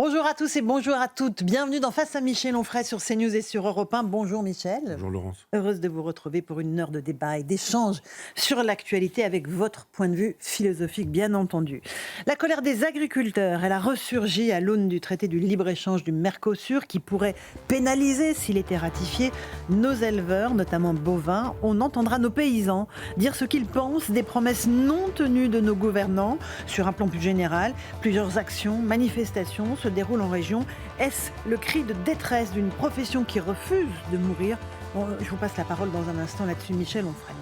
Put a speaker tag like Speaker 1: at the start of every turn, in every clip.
Speaker 1: Bonjour à tous et bonjour à toutes. Bienvenue dans Face à Michel Onfray sur CNews et sur Europe 1. Bonjour Michel.
Speaker 2: Bonjour Laurence.
Speaker 1: Heureuse de vous retrouver pour une heure de débat et d'échange sur l'actualité avec votre point de vue philosophique, bien entendu. La colère des agriculteurs, elle a ressurgi à l'aune du traité du libre-échange du Mercosur qui pourrait pénaliser, s'il était ratifié, nos éleveurs, notamment bovins. On entendra nos paysans dire ce qu'ils pensent des promesses non tenues de nos gouvernants. Sur un plan plus général, plusieurs actions, manifestations se déroulent en région. Est-ce le cri de détresse d'une profession qui refuse de mourir ? Je vous passe la parole dans un instant là-dessus, Michel Onfray.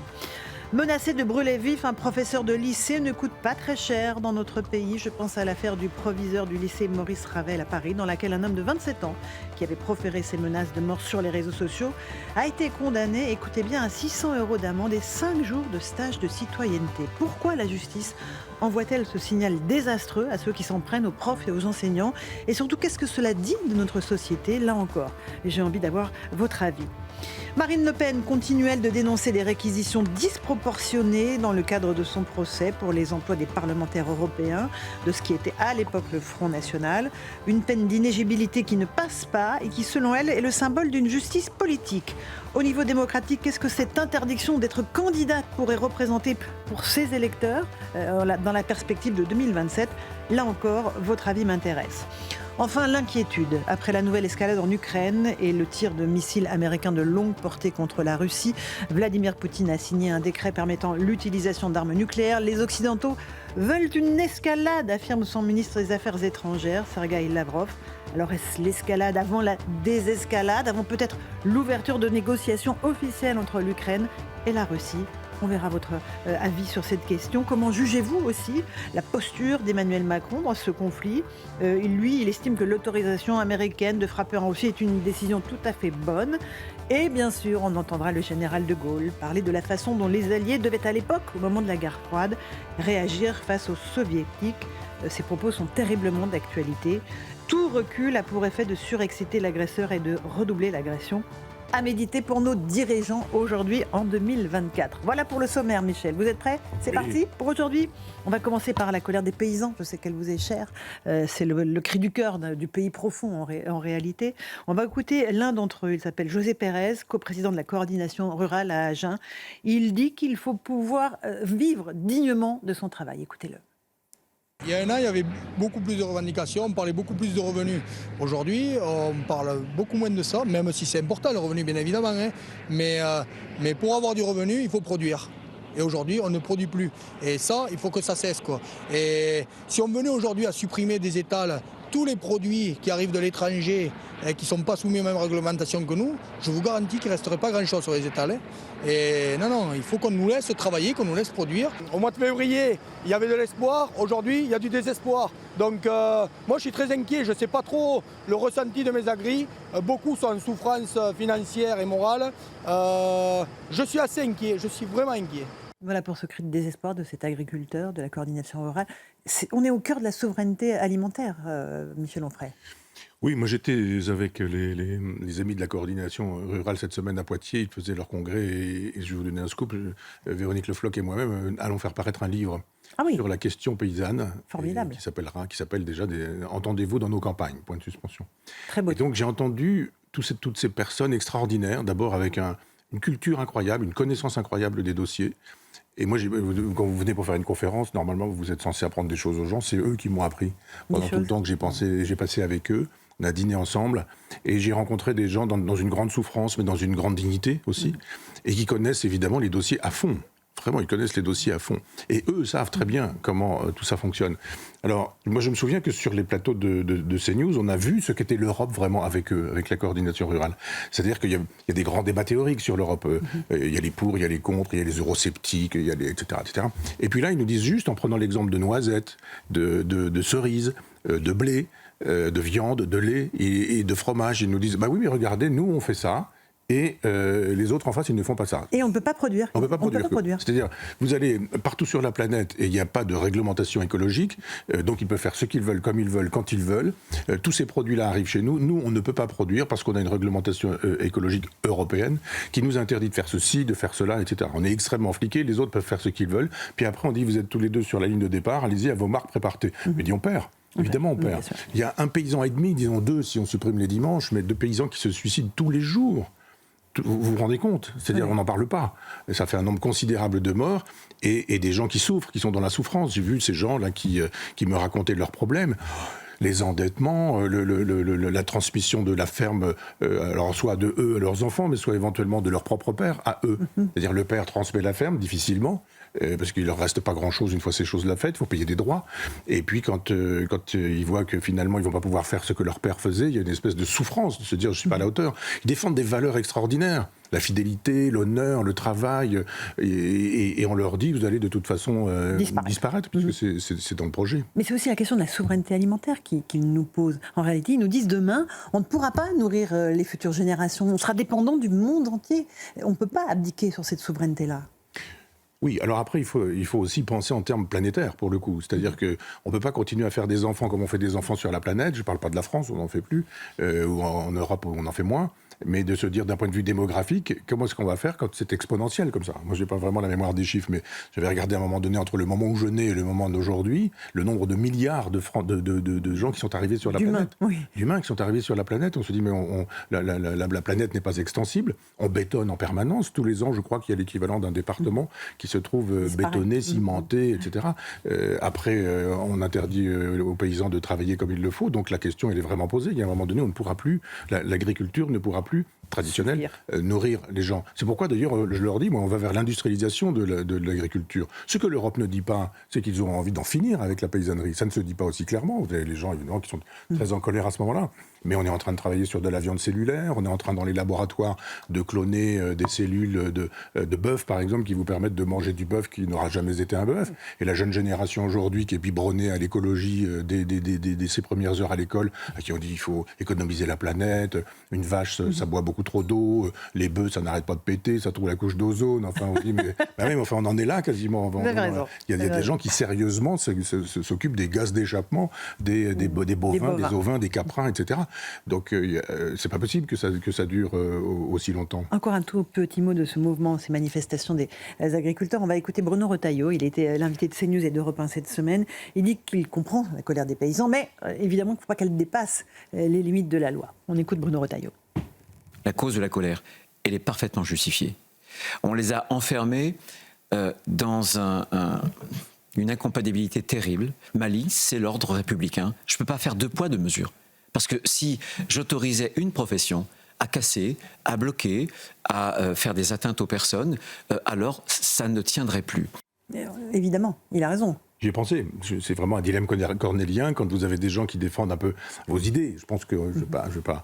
Speaker 1: Menacé de brûler vif, un professeur de lycée ne coûte pas très cher dans notre pays. Je pense à l'affaire du proviseur du lycée Maurice Ravel à Paris, dans laquelle un homme de 27 ans, qui avait proféré ces menaces de mort sur les réseaux sociaux, a été condamné, écoutez bien, à 600 € d'amende et 5 jours de stage de citoyenneté. Pourquoi la justice envoie-t-elle ce signal désastreux à ceux qui s'en prennent aux profs et aux enseignants ? Et surtout, qu'est-ce que cela dit de notre société ? Là encore, j'ai envie d'avoir votre avis. Marine Le Pen continue-t-elle de dénoncer des réquisitions disproportionnées dans le cadre de son procès pour les emplois des parlementaires européens, de ce qui était à l'époque le Front National. Une peine d'inéligibilité qui ne passe pas et qui, selon elle, est le symbole d'une justice politique. Au niveau démocratique, qu'est-ce que cette interdiction d'être candidate pourrait représenter pour ses électeurs dans la perspective de 2027 ? Là encore, votre avis m'intéresse. Enfin, l'inquiétude après la nouvelle escalade en Ukraine et le tir de missiles américains de longue portée contre la Russie. Vladimir Poutine a signé un décret permettant l'utilisation d'armes nucléaires. Les Occidentaux veulent une escalade, affirme son ministre des Affaires étrangères, Sergueï Lavrov. Alors est-ce l'escalade avant la désescalade, avant peut-être l'ouverture de négociations officielles entre l'Ukraine et la Russie ? On verra votre avis sur cette question. Comment jugez-vous aussi la posture d'Emmanuel Macron dans ce conflit ? Il estime que l'autorisation américaine de frapper en Russie est une décision tout à fait bonne. Et bien sûr, on entendra le général de Gaulle parler de la façon dont les Alliés devaient à l'époque, au moment de la guerre froide, réagir face aux Soviétiques. Ces propos sont terriblement d'actualité. Tout recul a pour effet de surexciter l'agresseur et de redoubler l'agression. À méditer pour nos dirigeants aujourd'hui en 2024. Voilà pour le sommaire, Michel. Vous êtes prêts ? C'est parti pour aujourd'hui. On va commencer par la colère des paysans. Je sais qu'elle vous est chère. C'est le cri du cœur du pays profond en réalité. On va écouter l'un d'entre eux. Il s'appelle José Pérez, coprésident de la coordination rurale à Agen. Il dit qu'il faut pouvoir vivre dignement de son travail. Écoutez-le.
Speaker 3: Il y a un an, il y avait beaucoup plus de revendications, on parlait beaucoup plus de revenus. Aujourd'hui, on parle beaucoup moins de ça, même si c'est important le revenu, bien évidemment. Mais pour avoir du revenu, il faut produire. Et aujourd'hui, on ne produit plus. Et ça, il faut que ça cesse, quoi. Et si on venait aujourd'hui à supprimer des étals tous les produits qui arrivent de l'étranger et qui ne sont pas soumis aux mêmes réglementations que nous, je vous garantis qu'il ne resterait pas grand-chose sur les étals. Et non, il faut qu'on nous laisse travailler, qu'on nous laisse produire.
Speaker 4: Au mois de février, il y avait de l'espoir. Aujourd'hui, il y a du désespoir. Donc moi, je suis très inquiet. Je ne sais pas trop le ressenti de mes agris. Beaucoup sont en souffrance financière et morale. Je suis assez inquiet. Je suis vraiment inquiet.
Speaker 1: Voilà pour ce cri de désespoir de cet agriculteur, de la coordination rurale. On est au cœur de la souveraineté alimentaire, Michel Onfray.
Speaker 2: Oui, moi j'étais avec les amis de la coordination rurale cette semaine à Poitiers. Ils faisaient leur congrès et je vais vous donner un scoop. Véronique Le Floch et moi-même allons faire paraître un livre sur la question paysanne.
Speaker 1: Formidable.
Speaker 2: Qui s'appelle déjà Entendez-vous dans nos campagnes, point de suspension.
Speaker 1: Très beau.
Speaker 2: Et donc j'ai entendu toutes ces personnes extraordinaires, d'abord avec une culture incroyable, une connaissance incroyable des dossiers. Et moi, quand vous venez pour faire une conférence, normalement, vous êtes censé apprendre des choses aux gens. C'est eux qui m'ont appris pendant tout le temps que j'ai passé avec eux. On a dîné ensemble et j'ai rencontré des gens dans une grande souffrance, mais dans une grande dignité aussi, et qui connaissent évidemment les dossiers à fond. Vraiment, ils connaissent les dossiers à fond. Et eux savent très bien comment tout ça fonctionne. Alors, moi, je me souviens que sur les plateaux de CNews, on a vu ce qu'était l'Europe vraiment avec eux, avec la coordination rurale. C'est-à-dire qu'il y a des grands débats théoriques sur l'Europe. Il y a les pour, il y a les contre, il y a les eurosceptiques, etc., etc. Et puis là, ils nous disent juste, en prenant l'exemple de noisettes, de cerises, de blé, de viande, de lait et de fromage, ils nous disent, bah oui, mais regardez, nous, on fait ça. Et les autres en face, ils ne font pas ça.
Speaker 1: Et on ne peut pas produire.
Speaker 2: On ne peut pas produire. C'est-à-dire, vous allez partout sur la planète et il n'y a pas de réglementation écologique, donc ils peuvent faire ce qu'ils veulent, comme ils veulent, quand ils veulent. Tous ces produits-là arrivent chez nous. Nous, on ne peut pas produire parce qu'on a une réglementation écologique européenne qui nous interdit de faire ceci, de faire cela, etc. On est extrêmement fliqués, les autres peuvent faire ce qu'ils veulent. Puis après, on dit, vous êtes tous les deux sur la ligne de départ, allez-y à vos marques, préparez. Mais dit, on perd. Évidemment, on perd. Il y a 1 paysan et demi, disons 2 si on supprime les dimanches, mais 2 paysans qui se suicident tous les jours. Vous vous rendez compte? C'est-à-dire, on n'en parle pas. Et ça fait un nombre considérable de morts et des gens qui souffrent, qui sont dans la souffrance. J'ai vu ces gens-là qui me racontaient leurs problèmes. Les endettements, la transmission de la ferme, alors soit de eux à leurs enfants, mais soit éventuellement de leur propre père à eux. C'est-à-dire, le père transmet la ferme difficilement, parce qu'il ne leur reste pas grand-chose une fois ces choses-là faites, il faut payer des droits. Et puis quand ils voient que finalement ils ne vont pas pouvoir faire ce que leur père faisait, il y a une espèce de souffrance, de se dire je ne suis pas à la hauteur. Ils défendent des valeurs extraordinaires, la fidélité, l'honneur, le travail, et on leur dit vous allez de toute façon disparaître, puisque c'est dans le projet.
Speaker 1: Mais c'est aussi la question de la souveraineté alimentaire qu'ils nous posent. En réalité, ils nous disent demain, on ne pourra pas nourrir les futures générations, on sera dépendant du monde entier. On ne peut pas abdiquer sur cette souveraineté-là.
Speaker 2: Oui, alors après, il faut aussi penser en termes planétaires, pour le coup. C'est-à-dire qu'on ne peut pas continuer à faire des enfants comme on fait des enfants sur la planète. Je ne parle pas de la France, où on n'en fait plus, ou en Europe, où on en fait moins. Mais de se dire, d'un point de vue démographique, comment est-ce qu'on va faire quand c'est exponentiel comme ça? Moi, je n'ai pas vraiment la mémoire des chiffres, mais j'avais regardé à un moment donné, entre le moment où je nais et le moment d'aujourd'hui, le nombre de milliards de gens qui sont arrivés sur la planète.
Speaker 1: Oui.
Speaker 2: D'humains qui sont arrivés sur la planète. On se dit, mais la planète n'est pas extensible. On bétonne en permanence. Tous les ans, je crois qu'il y a l'équivalent d'un département qui se trouve bétonné, cimenté, etc. Après, on interdit aux paysans de travailler comme il le faut. Donc la question, elle est vraiment posée. Il y a un moment donné, on ne pourra plus, l'agriculture ne pourra plus traditionnelle, nourrir les gens. C'est pourquoi d'ailleurs, je leur dis, moi, on va vers l'industrialisation de l'agriculture. Ce que l'Europe ne dit pas, c'est qu'ils ont envie d'en finir avec la paysannerie. Ça ne se dit pas aussi clairement. Vous avez les gens, évidemment, qui sont très en colère à ce moment-là. Mais on est en train de travailler sur de la viande cellulaire, on est en train, dans les laboratoires, de cloner des cellules de bœuf, par exemple, qui vous permettent de manger du bœuf qui n'aura jamais été un bœuf. Et la jeune génération aujourd'hui, qui est biberonnée à l'écologie dès ses premières heures à l'école, qui ont dit il faut économiser la planète, une vache, ça boit beaucoup trop d'eau, les bœufs, ça n'arrête pas de péter, ça trouve la couche d'ozone. Enfin, on dit, mais enfin, on en est là quasiment. Il y a des gens qui, sérieusement, s'occupent des gaz d'échappement, des bovins, des ovins, des caprins, etc. Donc, c'est pas possible que ça dure aussi longtemps.
Speaker 1: Encore un tout petit mot de ce mouvement, ces manifestations des agriculteurs. On va écouter Bruno Retailleau. Il était l'invité de CNews et d'Europe 1 cette semaine. Il dit qu'il comprend la colère des paysans, mais évidemment, il ne faut pas qu'elle dépasse les limites de la loi. On écoute Bruno Retailleau.
Speaker 5: La cause de la colère, elle est parfaitement justifiée. On les a enfermés dans une incompatibilité terrible. Ma ligne, c'est l'ordre républicain. Je ne peux pas faire 2 poids, 2 mesures. Parce que si j'autorisais une profession à casser, à bloquer, à faire des atteintes aux personnes, alors ça ne tiendrait plus.
Speaker 1: Évidemment, il a raison.
Speaker 2: J'y ai pensé. C'est vraiment un dilemme cornélien quand vous avez des gens qui défendent un peu vos idées. Je pense que je ne vais pas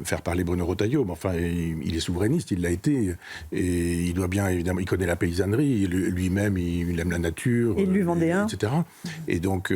Speaker 2: faire parler Bruno Retailleau, mais enfin, il est souverainiste, il l'a été. Et il doit bien, évidemment, il connaît la paysannerie, lui-même, il aime la nature.
Speaker 1: Élu vendéen.
Speaker 2: Etc. Et donc,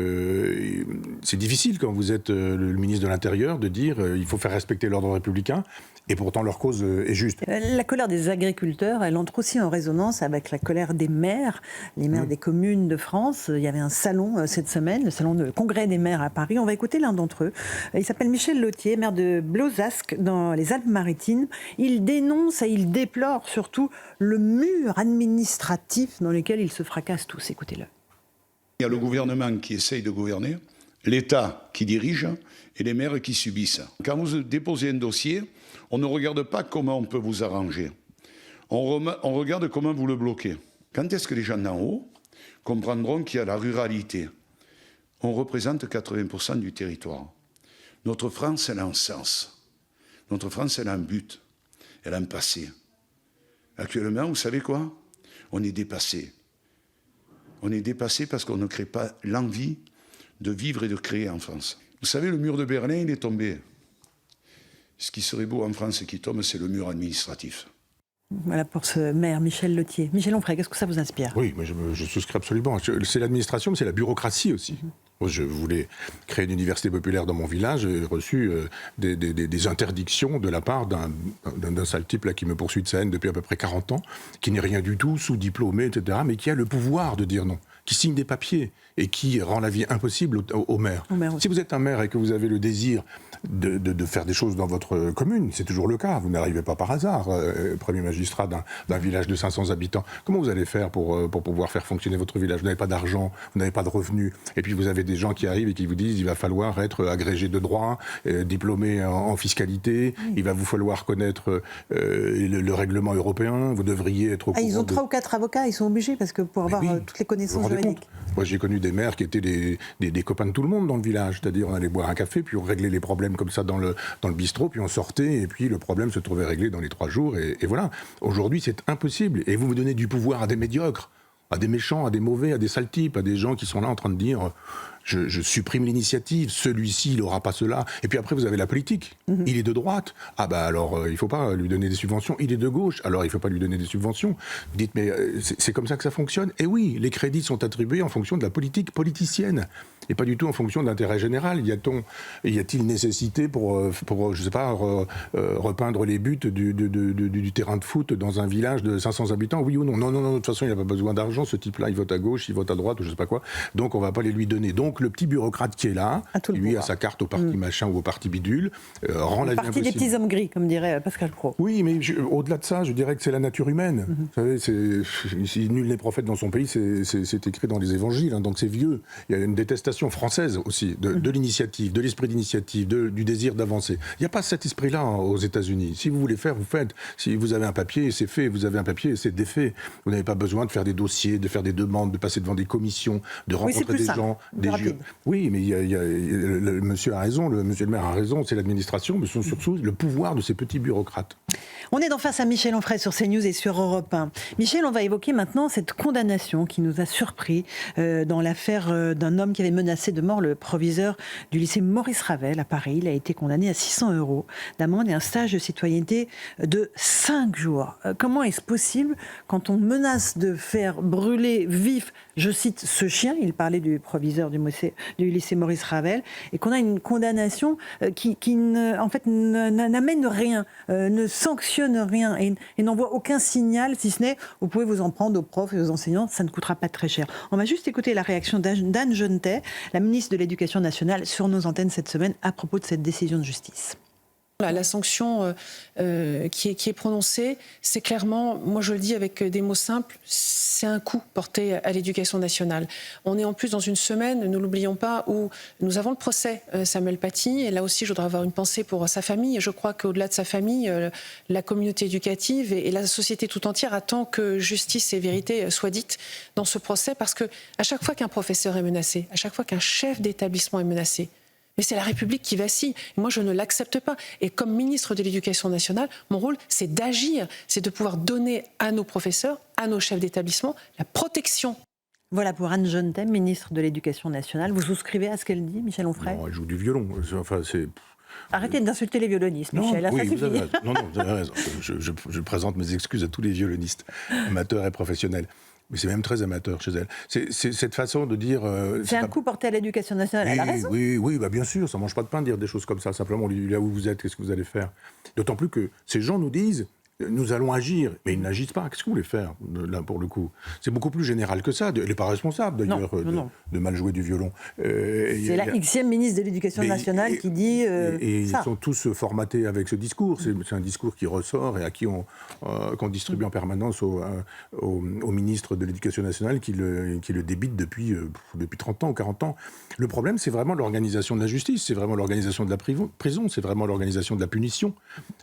Speaker 2: c'est difficile quand vous êtes le ministre de l'Intérieur de dire il faut faire respecter l'ordre républicain. Et pourtant, leur cause est juste.
Speaker 1: La colère des agriculteurs, elle entre aussi en résonance avec la colère des maires, les maires des communes de France. Il y avait un salon cette semaine, le salon de congrès des maires à Paris. On va écouter l'un d'entre eux. Il s'appelle Michel Lothier, maire de Blozasque, dans les Alpes-Maritimes. Il dénonce et il déplore surtout le mur administratif dans lequel ils se fracassent tous. Écoutez-le.
Speaker 6: Il y a le gouvernement qui essaye de gouverner, l'État qui dirige et les maires qui subissent. Quand vous déposez un dossier, on ne regarde pas comment on peut vous arranger. On regarde comment vous le bloquez. Quand est-ce que les gens d'en haut comprendront qu'il y a la ruralité? On représente 80% du territoire. Notre France, elle a un sens. Notre France, elle a un but. Elle a un passé. Actuellement, vous savez quoi? On est dépassé. On est dépassé parce qu'on ne crée pas l'envie de vivre et de créer en France. Vous savez, le mur de Berlin, il est tombé. Ce qui serait beau en France et qui tombe, c'est le mur administratif.
Speaker 1: Voilà pour ce maire, Michel Lothier. Michel Onfray, qu'est-ce que ça vous inspire?
Speaker 2: Oui, mais je souscris absolument. C'est l'administration, mais c'est la bureaucratie aussi. Moi, je voulais créer une université populaire dans mon village. J'ai reçu des interdictions de la part d'un sale type là, qui me poursuit de sa haine depuis à peu près 40 ans, qui n'est rien du tout, sous-diplômé, etc., mais qui a le pouvoir de dire non, qui signe des papiers et qui rend la vie impossible au maire. Si vous êtes un maire et que vous avez le désir de faire des choses dans votre commune. C'est toujours le cas. Vous n'arrivez pas par hasard, premier magistrat d'un village de 500 habitants. Comment vous allez faire pour pouvoir faire fonctionner votre village? Vous n'avez pas d'argent, vous n'avez pas de revenus. Et puis vous avez des gens qui arrivent et qui vous disent il va falloir être agrégé de droit, diplômé en fiscalité, il va vous falloir connaître le règlement européen, vous devriez être au courant.
Speaker 1: Ils ont 3 ou 4 avocats, ils sont obligés, parce que pour avoir toutes les connaissances juridiques.
Speaker 2: Moi, j'ai connu des maires qui étaient des copains de tout le monde dans le village. C'est-à-dire, on allait boire un café, puis on réglait les problèmes comme ça dans le bistrot, puis on sortait, et puis le problème se trouvait réglé dans les 3 jours, et voilà. Aujourd'hui, c'est impossible. Et vous donnez du pouvoir à des médiocres, à des méchants, à des mauvais, à des sales types, à des gens qui sont là en train de dire je supprime l'initiative, celui-ci, il n'aura pas cela. Et puis après, vous avez la politique. Il est de droite. Ah bah alors, il ne faut pas lui donner des subventions. Il est de gauche. Alors, il ne faut pas lui donner des subventions. Vous dites, mais c'est comme ça que ça fonctionne. Et oui, les crédits sont attribués en fonction de la politique politicienne et pas du tout en fonction de l'intérêt général. Y a-t-il nécessité pour je sais pas, repeindre les buts du terrain de foot dans un village de 500 habitants? Oui ou non? Non, de toute façon, il n'a pas besoin d'argent. Ce type-là, il vote à gauche, il vote à droite ou je sais pas quoi. Donc, on ne va pas les lui donner. Donc, le petit bureaucrate qui est là, lui a sa carte au parti machin ou au parti bidule, rend la vie impossible.
Speaker 1: Parti des petits hommes gris, comme dirait Pascal Praud.
Speaker 2: Oui, mais au-delà de ça, je dirais que c'est la nature humaine. Vous savez, si nul n'est prophète dans son pays, c'est écrit dans les évangiles, hein, donc c'est vieux. Il y a une détestation française aussi de l'initiative, de l'esprit d'initiative, du désir d'avancer. Il n'y a pas cet esprit-là aux États-Unis. Si vous voulez faire, vous faites. Si vous avez un papier, c'est fait. Vous avez un papier, c'est défait. Vous n'avez pas besoin de faire des dossiers, de faire des demandes, de passer devant des commissions, de rencontrer des gens, des juges. Oui, mais le monsieur a raison, monsieur le maire a raison, c'est l'administration, mais c'est surtout le pouvoir de ces petits bureaucrates.
Speaker 1: On est en face à Michel Onfray sur CNews et sur Europe 1. Michel, on va évoquer maintenant cette condamnation qui nous a surpris dans l'affaire d'un homme qui avait menacé de mort le proviseur du lycée Maurice Ravel à Paris. Il a été condamné à 600 € d'amende et un stage de citoyenneté de 5 jours. Comment est-ce possible quand on menace de faire brûler vif, je cite, ce chien, il parlait du proviseur du lycée Maurice Ravel, et qu'on a une condamnation qui en fait, n'amène rien, ne sanctionne rien et n'envoie aucun signal, si ce n'est vous pouvez vous en prendre aux profs et aux enseignants, ça ne coûtera pas très cher. On va juste écouter la réaction d'Anne Genetet, la ministre de l'Éducation nationale, sur nos antennes cette semaine à propos de cette décision de justice.
Speaker 7: La sanction qui est prononcée, c'est clairement, moi je le dis avec des mots simples, c'est un coup porté à l'éducation nationale. On est en plus dans une semaine, ne l'oublions pas, où nous avons le procès Samuel Paty, et là aussi je voudrais avoir une pensée pour sa famille, et je crois qu'au-delà de sa famille, la communauté éducative et la société tout entière attend que justice et vérité soient dites dans ce procès, parce que à chaque fois qu'un professeur est menacé, à chaque fois qu'un chef d'établissement est menacé, mais c'est la République qui vacille. Et moi, je ne l'accepte pas. Et comme ministre de l'Éducation nationale, mon rôle, c'est d'agir, c'est de pouvoir donner à nos professeurs, à nos chefs d'établissement, la protection.
Speaker 1: Voilà pour Anne Genetet, ministre de l'Éducation nationale. Vous souscrivez à ce qu'elle dit, Michel Onfray?
Speaker 2: Non, elle joue du violon. Enfin, c'est...
Speaker 1: Arrêtez d'insulter les violonistes, Michel.
Speaker 2: Non, oui, vous avez raison. Non, vous avez raison. Je présente mes excuses à tous les violonistes, amateurs et professionnels. Mais c'est même très amateur chez elle. C'est cette façon de dire...
Speaker 1: c'est un coup porté à l'éducation nationale, elle a raison.
Speaker 2: Oui, bah bien sûr, ça ne mange pas de pain de dire des choses comme ça. Simplement, là où vous êtes, qu'est-ce que vous allez faire? D'autant plus que ces gens nous disent, nous allons agir, mais ils n'agissent pas. Qu'est-ce que vous voulez faire, là, pour le coup? C'est beaucoup plus général que ça. Elle n'est pas responsable, d'ailleurs, de mal jouer du violon.
Speaker 1: C'est la Xème ministre de l'Éducation nationale qui dit
Speaker 2: et
Speaker 1: ça.
Speaker 2: Ils sont tous formatés avec ce discours. C'est un discours qui ressort et à qui qu'on distribue en permanence au ministre de l'Éducation nationale qui le débite depuis 30 ans ou 40 ans. Le problème, c'est vraiment l'organisation de la justice, c'est vraiment l'organisation de la prison, c'est vraiment l'organisation de la punition.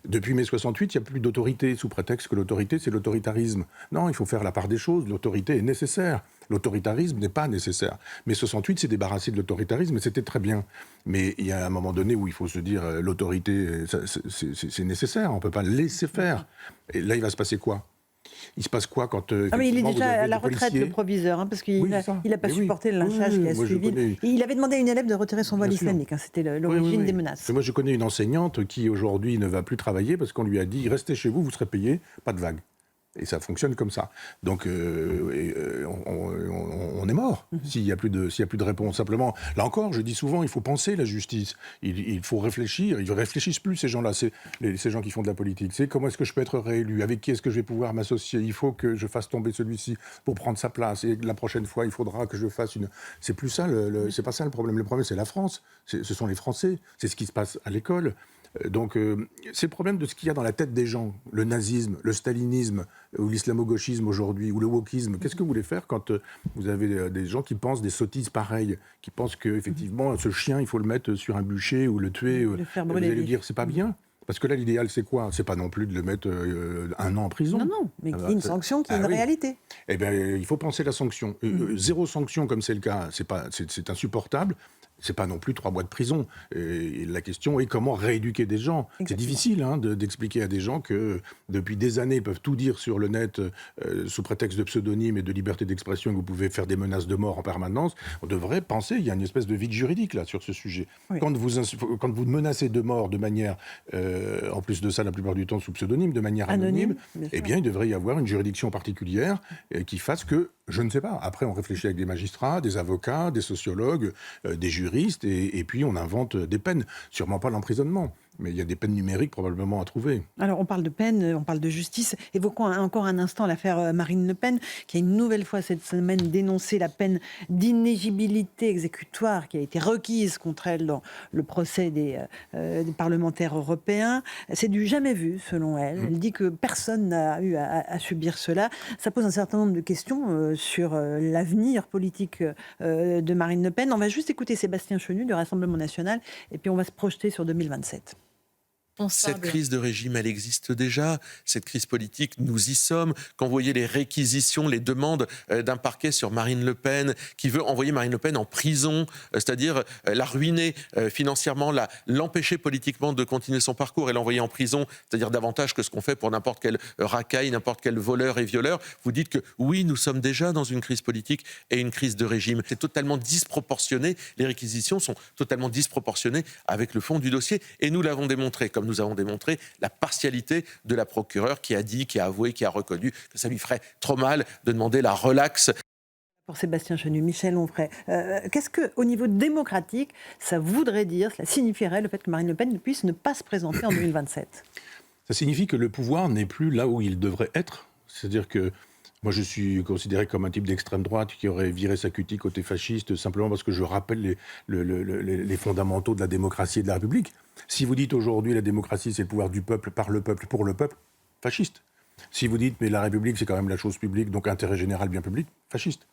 Speaker 2: Depuis mai 68, il n'y a plus d'autorité, sous prétexte que l'autorité, c'est l'autoritarisme. Non, il faut faire la part des choses. L'autorité est nécessaire. L'autoritarisme n'est pas nécessaire. Mais 68 s'est débarrassé de l'autoritarisme et c'était très bien. Mais il y a un moment donné où il faut se dire l'autorité, c'est nécessaire. On ne peut pas laisser faire. Et là, il va se passer quoi? Il se passe quoi quand...
Speaker 1: mais il est déjà à la retraite, le proviseur, hein, parce qu'il n'a pas supporté le lynchage qui a suivi. Il avait demandé à une élève de retirer son voile islamique. Hein, c'était l'origine des menaces.
Speaker 2: Moi, je connais une enseignante qui, aujourd'hui, ne va plus travailler parce qu'on lui a dit « Restez chez vous, vous serez payé, pas de vague ». Et ça fonctionne comme ça. Donc, on est mort s'il n'y a plus de réponse. Simplement, là encore, je dis souvent, il faut penser la justice. Il faut réfléchir. Ils ne réfléchissent plus, ces gens-là, ces gens qui font de la politique. C'est comment est-ce que je peux être réélu? Avec qui est-ce que je vais pouvoir m'associer? Il faut que je fasse tomber celui-ci pour prendre sa place. Et la prochaine fois, il faudra que je fasse une... C'est plus ça, c'est pas ça le problème. Le problème, c'est la France. Ce sont les Français. C'est ce qui se passe à l'école. Donc, c'est le problème de ce qu'il y a dans la tête des gens. Le nazisme, le stalinisme, ou l'islamo-gauchisme aujourd'hui, ou le wokisme. Qu'est-ce que vous voulez faire quand vous avez des gens qui pensent des sottises pareilles, qui pensent qu'effectivement, ce chien, il faut le mettre sur un bûcher ou le tuer.
Speaker 1: Le faire
Speaker 2: vous
Speaker 1: brûler.
Speaker 2: allez lui dire, c'est pas bien. Parce que là, l'idéal, c'est quoi? C'est pas non plus de le mettre 1 an en prison.
Speaker 1: Non, mais qu'il y ait une sanction qui est une réalité.
Speaker 2: Eh bien, il faut penser la sanction. Zéro sanction, comme c'est le cas, c'est insupportable. C'est pas non plus 3 mois de prison. Et la question est comment rééduquer des gens.
Speaker 1: Exactement.
Speaker 2: C'est difficile d'expliquer à des gens que depuis des années, ils peuvent tout dire sur le net sous prétexte de pseudonyme et de liberté d'expression, que vous pouvez faire des menaces de mort en permanence. On devrait penser, il y a une espèce de vide juridique là sur ce sujet.
Speaker 1: Oui.
Speaker 2: Quand vous menacez de mort de manière, en plus de ça, la plupart du temps sous pseudonyme, de manière anonyme, eh bien, il devrait y avoir une juridiction particulière qui fasse que, je ne sais pas, après on réfléchit avec des magistrats, des avocats, des sociologues, des juristes, et puis on invente des peines. Sûrement pas l'emprisonnement, mais il y a des peines numériques probablement à trouver.
Speaker 1: Alors, on parle de peine, on parle de justice. Évoquons encore un instant l'affaire Marine Le Pen, qui a une nouvelle fois cette semaine dénoncé la peine d'inéligibilité exécutoire qui a été requise contre elle dans le procès des parlementaires européens. C'est du jamais vu, selon elle. Elle dit que personne n'a eu à subir cela. Ça pose un certain nombre de questions sur l'avenir politique de Marine Le Pen. On va juste écouter Sébastien Chenu du Rassemblement national, et puis on va se projeter sur 2027.
Speaker 8: Cette crise de régime, elle existe déjà. Cette crise politique, nous y sommes. Quand vous voyez les réquisitions, les demandes d'un parquet sur Marine Le Pen, qui veut envoyer Marine Le Pen en prison, c'est-à-dire la ruiner financièrement, l'empêcher politiquement de continuer son parcours et l'envoyer en prison, c'est-à-dire davantage que ce qu'on fait pour n'importe quel racaille, n'importe quel voleur et violeur. Vous dites que oui, nous sommes déjà dans une crise politique et une crise de régime. C'est totalement disproportionné. Les réquisitions sont totalement disproportionnées avec le fond du dossier. Et nous l'avons démontré, comme nous avons démontré la partialité de la procureure qui a dit, qui a avoué, qui a reconnu que ça lui ferait trop mal de demander la relaxe.
Speaker 1: Pour Sébastien Chenu, Michel Onfray, qu'est-ce qu'au niveau démocratique, ça voudrait dire, cela signifierait le fait que Marine Le Pen puisse ne pas se présenter en 2027 ?
Speaker 2: Ça signifie que le pouvoir n'est plus là où il devrait être. C'est-à-dire que moi, je suis considéré comme un type d'extrême droite qui aurait viré sa cutie côté fasciste simplement parce que je rappelle les fondamentaux de la démocratie et de la République. Si vous dites aujourd'hui la démocratie, c'est le pouvoir du peuple, par le peuple, pour le peuple, fasciste. Si vous dites mais la République, c'est quand même la chose publique, donc intérêt général, bien public, fasciste.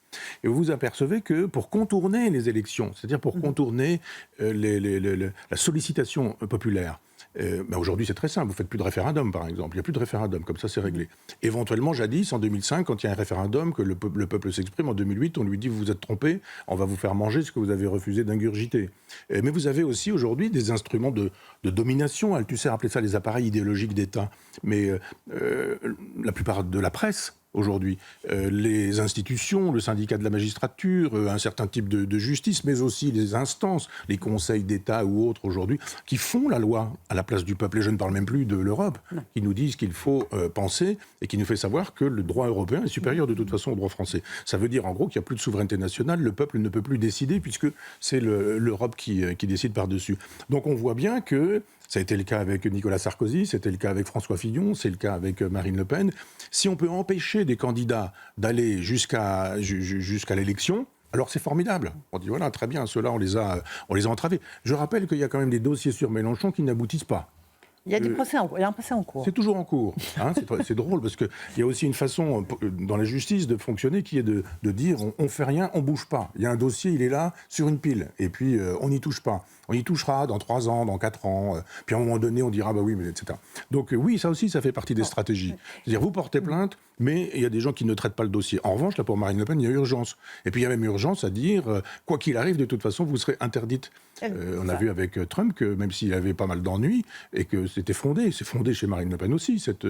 Speaker 2: Et vous vous apercevez que pour contourner les élections, c'est-à-dire pour contourner la sollicitation populaire, aujourd'hui, c'est très simple. Vous faites plus de référendum, par exemple. Il n'y a plus de référendum. Comme ça, c'est réglé. Éventuellement, jadis, en 2005, quand il y a un référendum, que le peuple s'exprime, en 2008, on lui dit « vous vous êtes trompé, on va vous faire manger ce que vous avez refusé d'ingurgiter ». Mais vous avez aussi, aujourd'hui, des instruments de domination. Tu sais rappeler ça les appareils idéologiques d'État. Mais la plupart de la presse, aujourd'hui, les institutions, le syndicat de la magistrature, un certain type de justice, mais aussi les instances, les conseils d'État ou autres aujourd'hui, qui font la loi à la place du peuple. Et je ne parle même plus de l'Europe, qui nous disent qu'il faut penser et qui nous fait savoir que le droit européen est supérieur de toute façon au droit français. Ça veut dire en gros qu'il n'y a plus de souveraineté nationale, le peuple ne peut plus décider puisque c'est l'Europe qui décide par-dessus. Donc on voit bien que ça a été le cas avec Nicolas Sarkozy, c'était le cas avec François Fillon, c'est le cas avec Marine Le Pen. Si on peut empêcher des candidats d'aller jusqu'à l'élection, alors c'est formidable. On dit voilà, très bien, ceux-là, on les a entravés. Je rappelle qu'il y a quand même des dossiers sur Mélenchon qui n'aboutissent pas.
Speaker 1: Il y a un procès en cours.
Speaker 2: C'est toujours en cours. C'est drôle parce qu'il y a aussi une façon dans la justice de fonctionner qui est de dire on fait rien, on bouge pas. Il y a un dossier, il est là sur une pile et puis on n'y touche pas. On y touchera dans 3 ans, dans 4 ans. Puis à un moment donné, on dira bah oui, mais etc. Donc oui, ça aussi, ça fait partie des stratégies. C'est-à-dire vous portez plainte, mais il y a des gens qui ne traitent pas le dossier. En revanche, là pour Marine Le Pen, il y a urgence. Et puis il y a même urgence à dire quoi qu'il arrive, de toute façon, vous serez interdite. On a vu avec Trump que même s'il avait pas mal d'ennuis et que c'était fondé, c'est fondé chez Marine Le Pen aussi, cette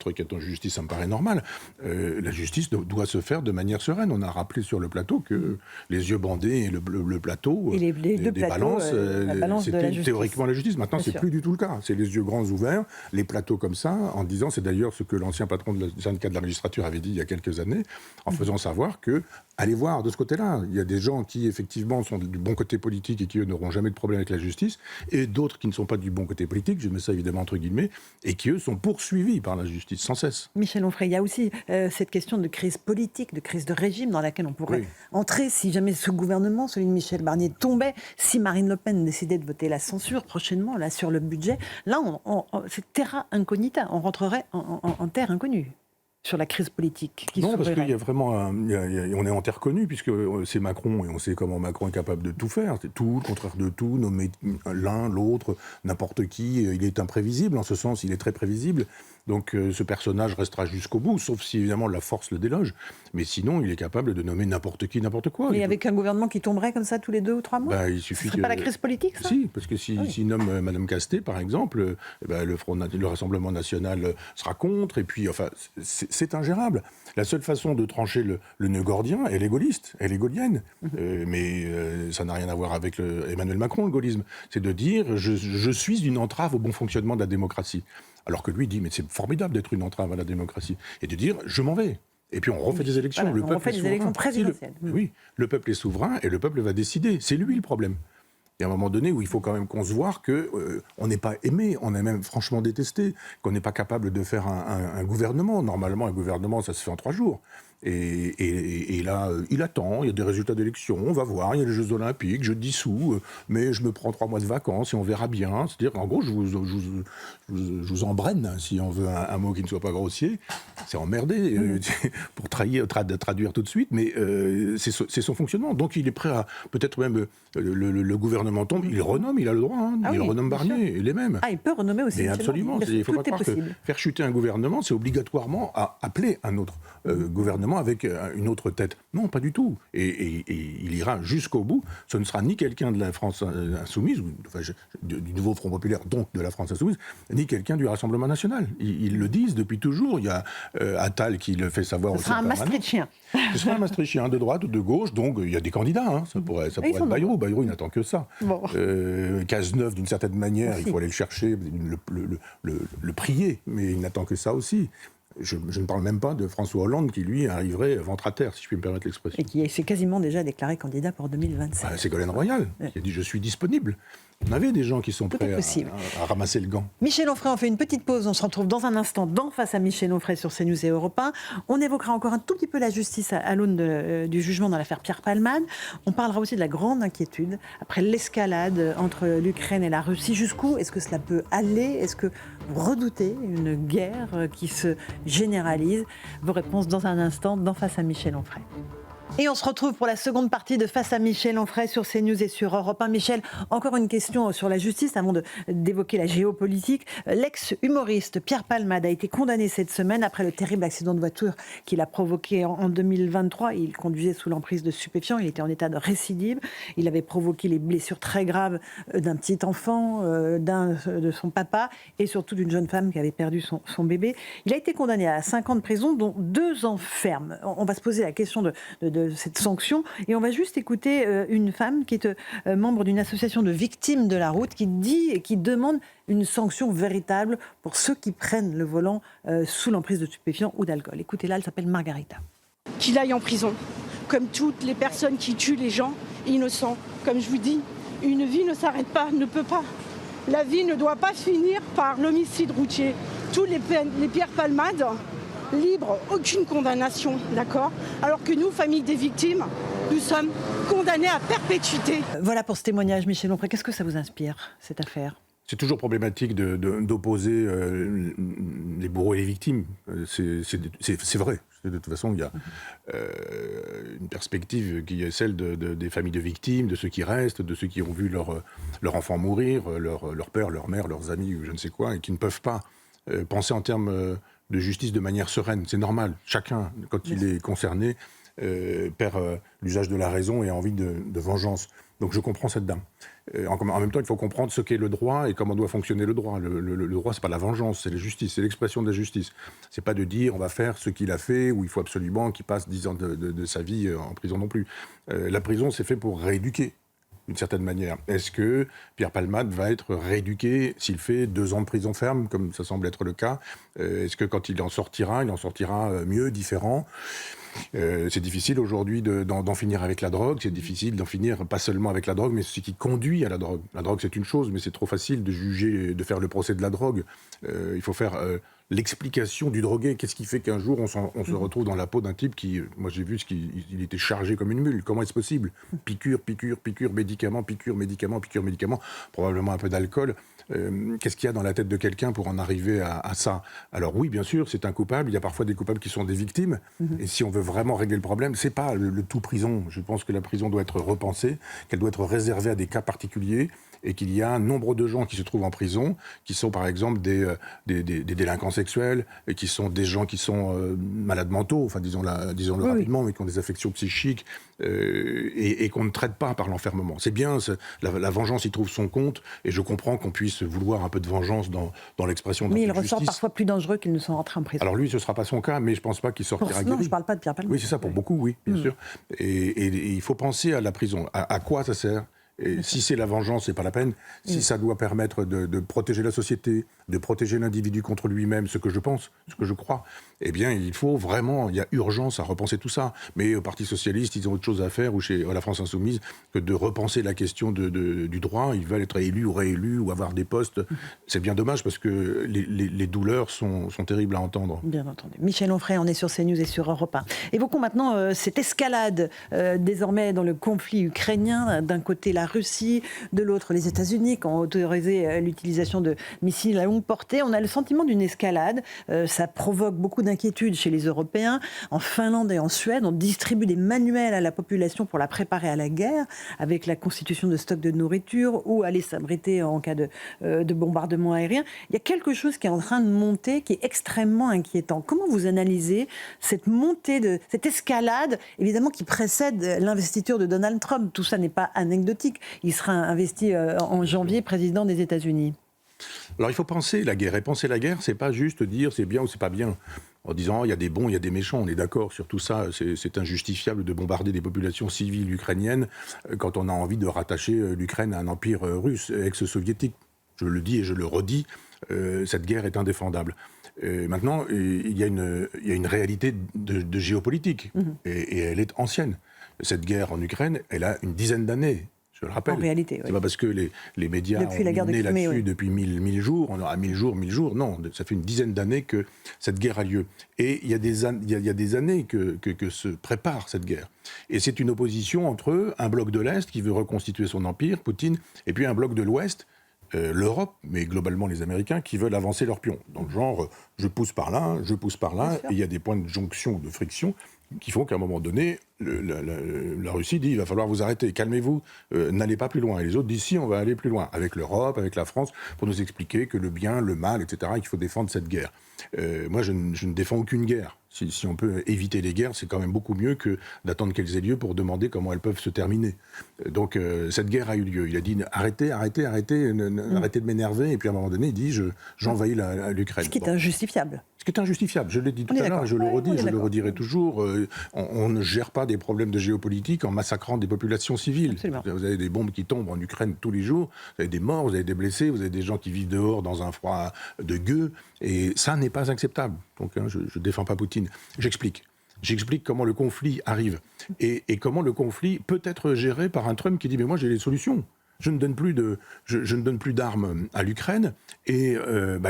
Speaker 2: requête en justice, ça me paraît normal. La justice doit se faire de manière sereine. On a rappelé sur le plateau que les yeux bandés et le plateau,
Speaker 1: et les deux
Speaker 2: des
Speaker 1: plateaux,
Speaker 2: balances, c'était théoriquement la justice. Maintenant, c'est plus du tout le cas. C'est les yeux grands ouverts, les plateaux comme ça, en disant, c'est d'ailleurs ce que l'ancien patron du service syndicat de la magistrature avait dit il y a quelques années, en faisant savoir que, allez voir de ce côté-là, il y a des gens qui, effectivement, sont du bon côté politique et qui, eux, n'auront jamais de problème avec la justice, et d'autres qui ne sont pas du bon côté politique, je mets ça évidemment entre guillemets, et qui, eux, sont poursuivis par la justice sans cesse.
Speaker 1: Michel Onfray, il y a aussi cette question de crise politique, de crise de régime dans laquelle on pourrait entrer si jamais ce gouvernement, celui de Michel Barnier, tombait, si Marine Le Pen décidait de voter la censure prochainement, là, sur le budget. Là, c'est terra incognita, on rentrerait en terre inconnue sur la crise politique qui
Speaker 2: Non, parce
Speaker 1: s'ouvrirait.
Speaker 2: qu'il y a vraiment... on est en terre connue, puisque c'est Macron, et on sait comment Macron est capable de tout faire. C'est tout, le contraire de tout, nommer l'un, l'autre, n'importe qui. Il est imprévisible, en ce sens, il est très prévisible. Donc ce personnage restera jusqu'au bout, sauf si, évidemment, la force le déloge. Mais sinon, il est capable de nommer n'importe qui, n'importe quoi.
Speaker 1: Et avec un gouvernement qui tomberait comme ça tous les 2 ou 3 mois,
Speaker 2: il suffit
Speaker 1: ce serait pas la crise politique, ça?
Speaker 2: Si, parce que s'il nomme Madame Castet, par exemple, le Rassemblement national sera contre, et puis, enfin, c'est ingérable. La seule façon de trancher le nœud gordien, elle est gaulliste, elle est gaullienne. Mais ça n'a rien à voir avec Emmanuel Macron, le gaullisme. C'est de dire, je suis une entrave au bon fonctionnement de la démocratie. Alors que lui dit, mais c'est formidable d'être une entrave à la démocratie. Et de dire, je m'en vais. Et puis on refait des élections.
Speaker 1: Voilà,
Speaker 2: le peuple
Speaker 1: refait
Speaker 2: est
Speaker 1: des
Speaker 2: souverain.
Speaker 1: élections présidentielles.
Speaker 2: Oui, le peuple est souverain et le peuple va décider. C'est lui le problème. Il y a un moment donné où il faut quand même qu'on se voit qu'on n'est pas aimé, on est même franchement détesté, qu'on n'est pas capable de faire un gouvernement. Normalement, un gouvernement, ça se fait en 3 jours. Et là, il attend, il y a des résultats d'élection, on va voir, il y a les Jeux Olympiques, je dissous, mais je me prends 3 mois de vacances et on verra bien. C'est-à-dire qu'en gros, je vous embrenne, si on veut un mot qui ne soit pas grossier. C'est emmerdé pour traduire tout de suite, mais c'est son fonctionnement. Donc il est prêt à, peut-être même, le gouvernement tombe, il renomme, il a le droit, il renomme Barnier, et les mêmes.
Speaker 1: Ah, il peut renommer aussi.
Speaker 2: Mais absolument, il ne faut pas croire que faire chuter un gouvernement, c'est obligatoirement à appeler un autre gouvernement avec une autre tête. Non, pas du tout. Et il ira jusqu'au bout. Ce ne sera ni quelqu'un de la France insoumise, du nouveau Front populaire, donc de la France insoumise, ni quelqu'un du Rassemblement national. Ils le disent depuis toujours. Il y a Attal qui le fait savoir aussi.
Speaker 1: Ce sera un Maastrichtien.
Speaker 2: Ce sera un Maastrichtien de droite ou de gauche, donc il y a des candidats. Ça pourrait être Bayrou. Bayrou, il n'attend que ça.
Speaker 1: Bon.
Speaker 2: Cazeneuve, d'une certaine manière, il faut aller le chercher, le prier, mais il n'attend que ça aussi. Je ne parle même pas de François Hollande qui, lui, arriverait ventre à terre, si je puis me permettre l'expression.
Speaker 1: Et qui s'est quasiment déjà déclaré candidat pour 2027.
Speaker 2: C'est Ségolène Royal qui a dit « je suis disponible ». On avait des gens qui sont prêts à ramasser le gant.
Speaker 1: Michel Onfray, on fait une petite pause. On se retrouve dans un instant dans Face à Michel Onfray sur CNews et Europe 1. On évoquera encore un tout petit peu la justice à l'aune du jugement dans l'affaire Pierre Palmade. On parlera aussi de la grande inquiétude après l'escalade entre l'Ukraine et la Russie. Jusqu'où est-ce que cela peut aller? Est-ce que vous redoutez une guerre qui se généralise? Vos réponses dans un instant dans Face à Michel Onfray. Et on se retrouve pour la seconde partie de Face à Michel Onfray sur CNews et sur Europe 1. Michel, encore une question sur la justice avant d'évoquer la géopolitique. L'ex-humoriste Pierre Palmade a été condamné cette semaine après le terrible accident de voiture qu'il a provoqué en 2023. Il conduisait sous l'emprise de stupéfiants, il était en état de récidive. Il avait provoqué les blessures très graves d'un petit enfant, de son papa et surtout d'une jeune femme qui avait perdu son bébé. Il a été condamné à 5 ans de prison, dont 2 ans ferme. On va se poser la question de cette sanction. Et on va juste écouter une femme qui est membre d'une association de victimes de la route qui dit et qui demande une sanction véritable pour ceux qui prennent le volant sous l'emprise de stupéfiants ou d'alcool. Écoutez-la, elle s'appelle Margarita.
Speaker 9: Qu'il aille en prison, comme toutes les personnes qui tuent les gens innocents. Comme je vous dis, une vie ne s'arrête pas, ne peut pas. La vie ne doit pas finir par l'homicide routier. Tous les Pierre Palmade, libre, aucune condamnation, d'accord? Alors que nous, famille des victimes, nous sommes condamnés à perpétuité.
Speaker 1: Voilà pour ce témoignage, Michel Onfray. Qu'est-ce que ça vous inspire, cette affaire?
Speaker 2: C'est toujours problématique d'opposer les bourreaux et les victimes. C'est vrai. De toute façon, il y a une perspective qui est celle des familles de victimes, de ceux qui restent, de ceux qui ont vu leur enfant mourir, leur père, leur mère, leurs amis ou je ne sais quoi, et qui ne peuvent pas penser en termes de justice de manière sereine. C'est normal. Chacun, quand il est concerné, perd l'usage de la raison et a envie de vengeance. Donc je comprends cette dame. En même temps, il faut comprendre ce qu'est le droit et comment doit fonctionner le droit. Le droit, c'est pas la vengeance, c'est la justice, c'est l'expression de la justice. C'est pas de dire on va faire ce qu'il a fait ou il faut absolument qu'il passe 10 ans de sa vie en prison non plus. La prison, c'est fait pour rééduquer. d'une certaine manière. Est-ce que Pierre Palmade va être rééduqué s'il fait 2 ans de prison ferme, comme ça semble être le cas? Est-ce que quand il en sortira mieux, différent? C'est difficile aujourd'hui d'en finir avec la drogue, c'est difficile d'en finir pas seulement avec la drogue, mais ce qui conduit à la drogue. La drogue, c'est une chose, mais c'est trop facile de juger, de faire le procès de la drogue. Il faut faire l'explication du drogué. Qu'est-ce qui fait qu'un jour, on se retrouve dans la peau d'un type qui, moi j'ai vu, il était chargé comme une mule. Comment est-ce possible? Piqûre, médicament, probablement un peu d'alcool. Qu'est-ce qu'il y a dans la tête de quelqu'un pour en arriver à ça? Alors oui, bien sûr, c'est un coupable. Il y a parfois des coupables qui sont des victimes. Et si on veut vraiment régler le problème, c'est pas le tout prison. Je pense que la prison doit être repensée, qu'elle doit être réservée à des cas particuliers, et qu'il y a un nombre de gens qui se trouvent en prison, qui sont par exemple des délinquants sexuels, et qui sont des gens qui sont malades mentaux, enfin disons-le rapidement, mais qui ont des affections psychiques, et qu'on ne traite pas par l'enfermement. C'est bien, la vengeance y trouve son compte, et je comprends qu'on puisse vouloir un peu de vengeance dans l'expression de la justice.
Speaker 1: Mais il ressort parfois plus dangereux qu'ils ne sont rentrés en prison.
Speaker 2: Alors lui, ce ne sera pas son cas, mais je ne pense pas qu'il sortira guéri.
Speaker 1: Non, je ne parle pas de Pierre Palmade.
Speaker 2: Oui, c'est ça, pour beaucoup, oui, bien sûr. Et il faut penser à la prison. À quoi ça sert? Et si c'est la vengeance, c'est pas la peine. Si ça doit permettre de protéger la société, de protéger l'individu contre lui-même, ce que je pense, ce que je crois, eh bien, il faut vraiment, il y a urgence à repenser tout ça. Mais au Parti socialiste, ils ont autre chose à faire, ou chez la France insoumise, que de repenser la question du droit. Ils veulent être élus ou réélus, ou avoir des postes. C'est bien dommage, parce que les douleurs sont terribles à entendre.
Speaker 1: Bien entendu. Michel Onfray, on est sur CNews et sur Europe 1. Évoquons maintenant cette escalade, désormais dans le conflit ukrainien. D'un côté, la Russie, de l'autre, les États-Unis, qui ont autorisé l'utilisation de missiles à longue portée. On a le sentiment d'une escalade. Ça provoque beaucoup d'inquiétudes chez les Européens. En Finlande et en Suède, on distribue des manuels à la population pour la préparer à la guerre, avec la constitution de stocks de nourriture ou aller s'abriter en cas de bombardement aérien. Il y a quelque chose qui est en train de monter, qui est extrêmement inquiétant. Comment vous analysez cette montée, cette escalade, évidemment, qui précède l'investiture de Donald Trump? Tout ça n'est pas anecdotique. Il sera investi en janvier président des États-Unis.
Speaker 2: Alors il faut penser la guerre. Et penser la guerre, c'est pas juste dire c'est bien ou c'est pas bien. En disant il y a des bons, il y a des méchants, on est d'accord sur tout ça. C'est injustifiable de bombarder des populations civiles ukrainiennes quand on a envie de rattacher l'Ukraine à un empire russe, ex-soviétique. Je le dis et je le redis, cette guerre est indéfendable. Maintenant, il y a une réalité de géopolitique, et elle est ancienne. Cette guerre en Ukraine, elle a une dizaine d'années. Je le rappelle.
Speaker 1: En réalité, oui.
Speaker 2: C'est pas parce que les médias
Speaker 1: depuis
Speaker 2: ont mené là-dessus
Speaker 1: oui.
Speaker 2: depuis 1000 jours, on aura 1000 jours, non, ça fait une dizaine d'années que cette guerre a lieu. Et il y a des années que se prépare cette guerre. Et c'est une opposition entre un bloc de l'Est qui veut reconstituer son empire, Poutine, et puis un bloc de l'Ouest, l'Europe, mais globalement les Américains, qui veulent avancer leur pion. Dans le genre, je pousse par là, et il y a des points de jonction, de friction, qui font qu'à un moment donné, la Russie dit il va falloir vous arrêter, calmez-vous, n'allez pas plus loin. Et les autres disent si, on va aller plus loin, avec l'Europe, avec la France, pour nous expliquer que le bien, le mal, etc., qu'il faut défendre cette guerre. Moi, je ne défends aucune guerre. Si on peut éviter les guerres, c'est quand même beaucoup mieux que d'attendre qu'elles aient lieu pour demander comment elles peuvent se terminer. Donc cette guerre a eu lieu. Il a dit arrêtez de m'énerver. Et puis à un moment donné, il dit j'envahis l'Ukraine.
Speaker 1: Ce qui est injustifiable.
Speaker 2: Ce qui est injustifiable. Je l'ai dit tout à l'heure, je le redis, je le redirai toujours. On ne gère pas des problèmes de géopolitique en massacrant des populations civiles.
Speaker 1: Absolument.
Speaker 2: Vous avez des bombes qui tombent en Ukraine tous les jours, vous avez des morts, vous avez des blessés, vous avez des gens qui vivent dehors dans un froid de gueux. Et ça n'est pas acceptable. Donc je ne défends pas Poutine. J'explique comment le conflit arrive et comment le conflit peut être géré par un Trump qui dit mais moi j'ai les solutions. Je ne donne plus d'armes à l'Ukraine et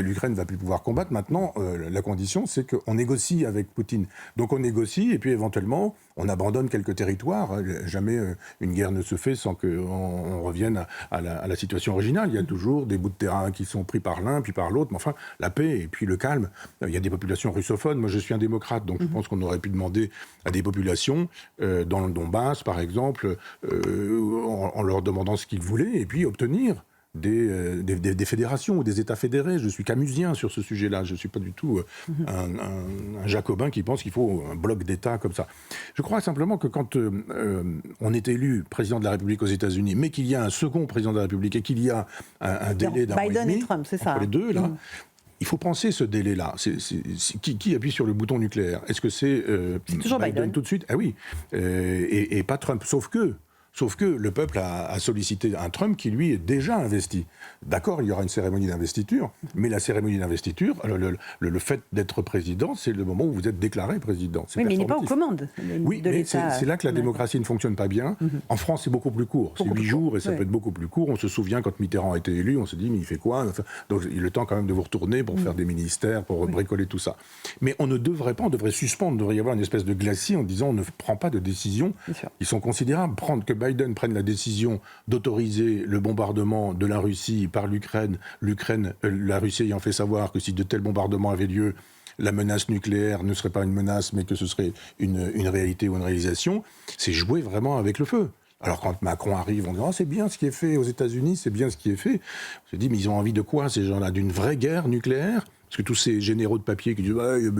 Speaker 2: l'Ukraine va plus pouvoir combattre. Maintenant, la condition, c'est qu'on négocie avec Poutine. Donc on négocie et puis éventuellement, on abandonne quelques territoires. Jamais une guerre ne se fait sans qu'on revienne à la situation originale. Il y a toujours des bouts de terrain qui sont pris par l'un puis par l'autre. Mais enfin, la paix et puis le calme. Il y a des populations russophones. Moi, je suis un démocrate, donc je pense qu'on aurait pu demander à des populations, dans le Donbass, par exemple, en leur demandant ce qu'ils voulaient, et puis obtenir des fédérations ou des États fédérés. Je suis camusien sur ce sujet-là. Je ne suis pas du tout un jacobin qui pense qu'il faut un bloc d'États comme ça. Je crois simplement que quand on est élu président de la République aux États-Unis, mais qu'il y a un second président de la République et qu'il y a un délai d'un mois et demi,
Speaker 1: et Trump, c'est ça,
Speaker 2: entre les deux, là, il faut penser ce délai-là. Qui appuie sur le bouton nucléaire? Est-ce que c'est
Speaker 1: toujours Biden
Speaker 2: tout de suite? Ah oui. Et pas Trump. Sauf Sauf que le peuple a sollicité un Trump qui, lui, est déjà investi. D'accord, il y aura une cérémonie d'investiture, mais la cérémonie d'investiture, le fait d'être président, c'est le moment où vous êtes déclaré président.
Speaker 1: Oui, mais il n'est pas aux commandes
Speaker 2: oui,
Speaker 1: de
Speaker 2: mais
Speaker 1: l'État.
Speaker 2: c'est là que la démocratie ne fonctionne pas bien. En France, c'est beaucoup plus court. C'est 8 jours et ça peut être beaucoup plus court. On se souvient quand Mitterrand a été élu, on se dit, mais il fait quoi? Donc il y a le temps quand même de vous retourner pour faire des ministères, pour bricoler tout ça. Mais on ne devrait pas, on devrait suspendre, il devrait y avoir une espèce de glacis en disant on ne prend pas de décisions qui sont considérables. Que Biden prenne la décision d'autoriser le bombardement de la Russie par l'Ukraine, la Russie ayant fait savoir que si de tels bombardements avaient lieu, la menace nucléaire ne serait pas une menace, mais que ce serait une réalité ou une réalisation, c'est jouer vraiment avec le feu. Alors quand Macron arrive, on dit « c'est bien ce qui est fait aux États-Unis, c'est bien ce qui est fait ». On se dit « mais ils ont envie de quoi, ces gens-là? D'une vraie guerre nucléaire ?» Parce que tous ces généraux de papier qui disent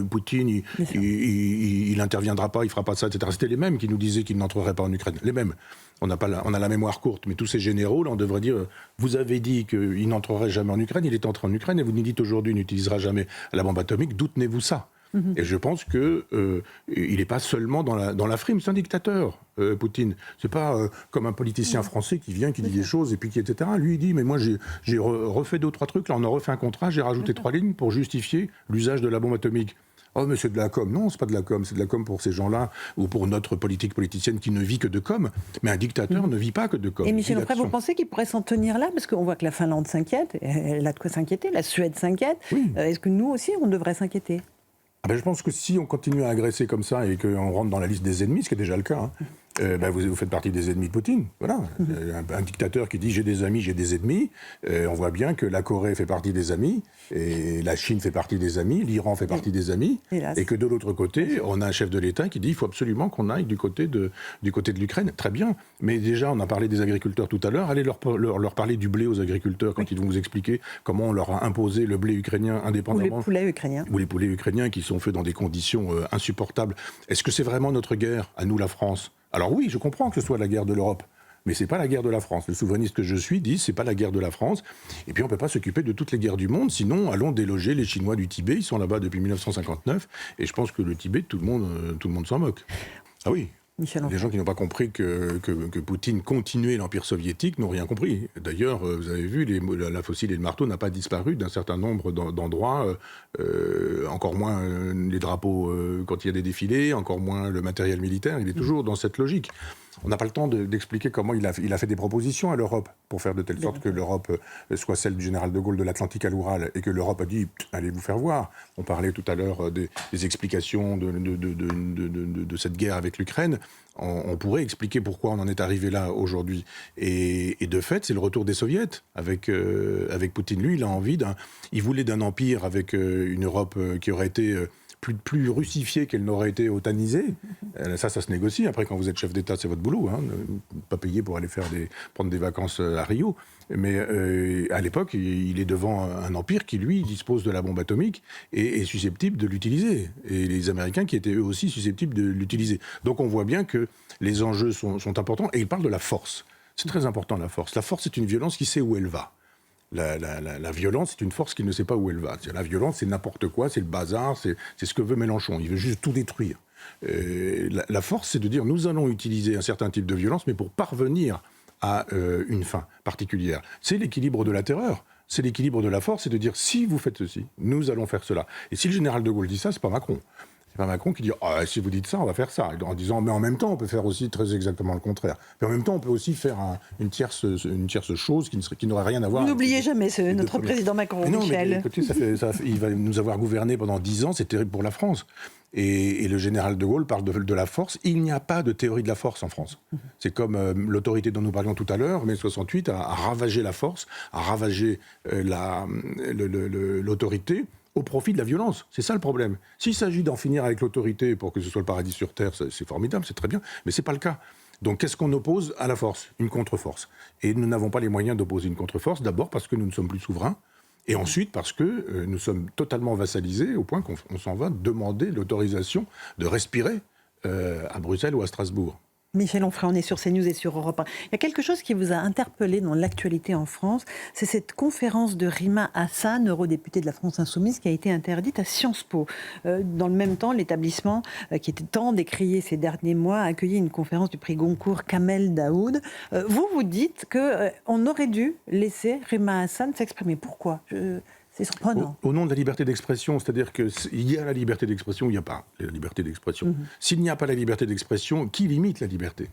Speaker 2: Poutine, il n'interviendra pas, il fera pas ça, etc. C'était les mêmes qui nous disaient qu'il n'entrerait pas en Ukraine. Les mêmes. On a la mémoire courte, mais tous ces généraux, là, on devrait dire vous avez dit qu'il n'entrerait jamais en Ukraine, il est entré en Ukraine, et vous nous dites aujourd'hui qu'il n'utilisera jamais la bombe atomique. D'où tenez-vous ça? Et je pense qu'il n'est pas seulement dans la frime, c'est un dictateur, Poutine. C'est pas comme un politicien français qui vient, qui dit des choses, et puis qui, etc. Lui, il dit, mais moi, j'ai refait 2 ou 3 trucs, là, on a refait un contrat, j'ai rajouté 3 lignes pour justifier l'usage de la bombe atomique. Oh, mais c'est de la com. Non, c'est pas de la com. C'est de la com pour ces gens-là, ou pour notre politique politicienne qui ne vit que de com. Mais un dictateur ne vit pas que de com.
Speaker 1: Et Michel Onfray, vous pensez qu'il pourrait s'en tenir là? Parce qu'on voit que la Finlande s'inquiète, elle a de quoi s'inquiéter, la Suède s'inquiète.
Speaker 2: Oui.
Speaker 1: Est-ce que nous aussi, on devrait s'inquiéter?
Speaker 2: Je pense que si on continue à agresser comme ça et qu'on rentre dans la liste des ennemis, ce qui est déjà le cas, vous faites partie des ennemis de Poutine. Voilà. Un dictateur qui dit j'ai des amis, j'ai des ennemis. On voit bien que la Corée fait partie des amis, et la Chine fait partie des amis, l'Iran fait partie des amis, et que de l'autre côté, on a un chef de l'État qui dit il faut absolument qu'on aille du côté de l'Ukraine. Très bien. Mais déjà, on a parlé des agriculteurs tout à l'heure. Allez leur parler du blé aux agriculteurs quand ils vont vous expliquer comment on leur a imposé le blé ukrainien indépendamment.
Speaker 1: Ou les poulets ukrainiens.
Speaker 2: Ou les poulets ukrainiens qui sont faits dans des conditions insupportables. Est-ce que c'est vraiment notre guerre, à nous, la France? Alors oui, je comprends que ce soit la guerre de l'Europe, mais c'est pas la guerre de la France. Le souverainiste que je suis dit, c'est pas la guerre de la France. Et puis on peut pas s'occuper de toutes les guerres du monde, sinon allons déloger les Chinois du Tibet. Ils sont là-bas depuis 1959, et je pense que le Tibet, tout le monde s'en moque. Ah oui. Les gens qui n'ont pas compris que Poutine continuait l'Empire soviétique n'ont rien compris. D'ailleurs, vous avez vu, la fossile et le marteau n'a pas disparu d'un certain nombre d'endroits, encore moins les drapeaux quand il y a des défilés, encore moins le matériel militaire. Il est toujours dans cette logique. On n'a pas le temps d'expliquer comment il a fait des propositions à l'Europe pour faire de telle sorte que l'Europe soit celle du général de Gaulle de l'Atlantique à l'Oural, et que l'Europe a dit « allez vous faire voir ». On parlait tout à l'heure des explications de cette guerre avec l'Ukraine. On pourrait expliquer pourquoi on en est arrivé là aujourd'hui. Et de fait, c'est le retour des soviets avec Poutine. Lui, il voulait d'un empire avec une Europe qui aurait été plus russifiée qu'elle n'aurait été otanisée. Ça se négocie. Après, quand vous êtes chef d'État, c'est votre boulot. Pas payé pour aller prendre des vacances à Rio. Mais à l'époque, il est devant un empire qui, lui, dispose de la bombe atomique et est susceptible de l'utiliser. Et les Américains qui étaient eux aussi susceptibles de l'utiliser. Donc on voit bien que les enjeux sont importants. Et il parle de la force. C'est très important, la force. La force, c'est une violence qui sait où elle va. La violence, c'est une force qui ne sait pas où elle va. La violence, c'est n'importe quoi, c'est le bazar, c'est ce que veut Mélenchon. Il veut juste tout détruire. La force, c'est de dire nous allons utiliser un certain type de violence, mais pour parvenir à une fin particulière. C'est l'équilibre de la terreur. C'est l'équilibre de la force, c'est de dire si vous faites ceci, nous allons faire cela. Et si le général de Gaulle dit ça, c'est pas Macron. C'est pas Macron qui dit si vous dites ça, on va faire ça. En disant mais en même temps, on peut faire aussi très exactement le contraire. Mais en même temps, on peut aussi faire une tierce chose qui n'aurait rien à voir.
Speaker 1: N'oubliez jamais notre président Macron,
Speaker 2: mais non,
Speaker 1: Michel.
Speaker 2: Mais écoutez, il va nous avoir gouverné pendant 10 ans, c'est terrible pour la France. Et le général de Gaulle parle de la force. Il n'y a pas de théorie de la force en France. C'est comme l'autorité dont nous parlions tout à l'heure, mai 68, a ravagé la force, a ravagé l'autorité au profit de la violence. C'est ça le problème. S'il s'agit d'en finir avec l'autorité pour que ce soit le paradis sur Terre, c'est formidable, c'est très bien, mais ce n'est pas le cas. Donc qu'est-ce qu'on oppose à la force? Une contre-force. Et nous n'avons pas les moyens d'opposer une contre-force, d'abord parce que nous ne sommes plus souverains, et ensuite parce que nous sommes totalement vassalisés au point qu'on s'en va demander l'autorisation de respirer à Bruxelles ou à Strasbourg.
Speaker 1: Michel Onfray, on est sur CNews et sur Europe 1. Il y a quelque chose qui vous a interpellé dans l'actualité en France, c'est cette conférence de Rima Hassan, eurodéputée de la France Insoumise, qui a été interdite à Sciences Po. Dans le même temps, l'établissement, qui était tant décrié ces derniers mois, a accueilli une conférence du prix Goncourt Kamel Daoud. Vous dites qu'on aurait dû laisser Rima Hassan s'exprimer. Pourquoi ? C'est surprenant.
Speaker 2: Au nom de la liberté d'expression, c'est-à-dire qu'il y a la liberté d'expression, il n'y a pas la liberté d'expression. S'il n'y a pas la liberté d'expression, qui limite la liberté ?